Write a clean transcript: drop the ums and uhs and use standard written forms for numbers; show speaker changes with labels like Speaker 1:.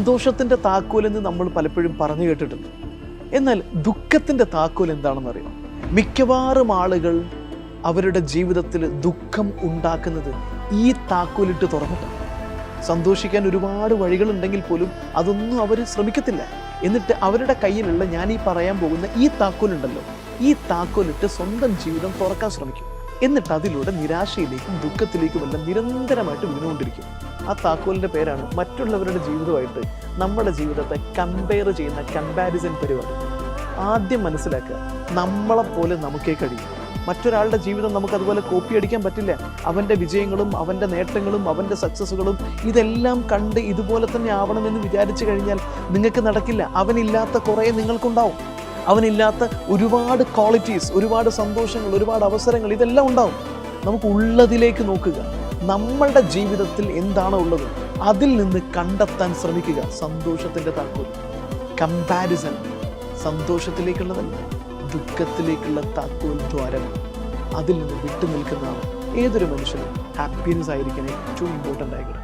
Speaker 1: സന്തോഷത്തിൻ്റെ താക്കോൽ എന്ന് നമ്മൾ പലപ്പോഴും പറഞ്ഞു കേട്ടിട്ടുണ്ട്. എന്നാൽ ദുഃഖത്തിൻ്റെ താക്കോൽ എന്താണെന്നറിയാം? മിക്കവാറും ആളുകൾ അവരുടെ ജീവിതത്തിൽ ദുഃഖം ഉണ്ടാക്കുന്നത് ഈ താക്കോലിട്ട് തുറന്നിട്ടാണ്. സന്തോഷിക്കാൻ ഒരുപാട് വഴികളുണ്ടെങ്കിൽ പോലും അതൊന്നും അവർ ശ്രമിക്കത്തില്ല. എന്നിട്ട് അവരുടെ കയ്യിലുള്ള ഞാൻ ഈ പറയാൻ പോകുന്ന ഈ താക്കോലുണ്ടല്ലോ, ഈ താക്കോലിട്ട് സ്വന്തം ജീവിതം തുറക്കാൻ ശ്രമിക്കും. എന്നിട്ട് അതിലൂടെ നിരാശയിലേക്കും ദുഃഖത്തിലേക്കും എല്ലാം നിരന്തരമായിട്ട് വീണുകൊണ്ടിരിക്കും. ആ താക്കോലിൻ്റെ പേരാണ് മറ്റുള്ളവരുടെ ജീവിതമായിട്ട് നമ്മുടെ ജീവിതത്തെ കമ്പയർ ചെയ്യുന്ന കമ്പാരിസൺ പരിപാടി. ആദ്യം മനസ്സിലാക്കുക, നമ്മളെപ്പോലെ നമുക്കേ കഴിയും. മറ്റൊരാളുടെ ജീവിതം നമുക്കതുപോലെ കോപ്പി അടിക്കാൻ പറ്റില്ല. അവൻ്റെ വിജയങ്ങളും അവൻ്റെ നേട്ടങ്ങളും അവൻ്റെ സക്സസ്സുകളും ഇതെല്ലാം കണ്ട് ഇതുപോലെ തന്നെ ആവണമെന്ന് വിചാരിച്ചു കഴിഞ്ഞാൽ നിങ്ങൾക്ക് നടക്കില്ല. അവനില്ലാത്ത കുറേ നിങ്ങൾക്കുണ്ടാവും. അവനില്ലാത്ത ഒരുപാട് ക്വാളിറ്റീസ്, ഒരുപാട് സന്തോഷങ്ങൾ, ഒരുപാട് അവസരങ്ങൾ ഇതെല്ലാം ഉണ്ടാവും. നമുക്ക് ഉള്ളതിലേക്ക് നോക്കുക. നമ്മളുടെ ജീവിതത്തിൽ എന്താണോ ഉള്ളത് അതിൽ നിന്ന് കണ്ടെത്താൻ ശ്രമിക്കുക. സന്തോഷത്തിൻ്റെ താക്കോൽ കമ്പാരിസൺ സന്തോഷത്തിലേക്കുള്ളതല്ല, ദുഃഖത്തിലേക്കുള്ള താക്കോൽ ദ്വാരം. അതിൽ നിന്ന് വിട്ടു നിൽക്കുന്നതാണ് ഏതൊരു മനുഷ്യനും ഹാപ്പിനെസ് ആയിരിക്കാൻ ഏറ്റവും ഇമ്പോർട്ടൻ്റ് ആയിട്ട്.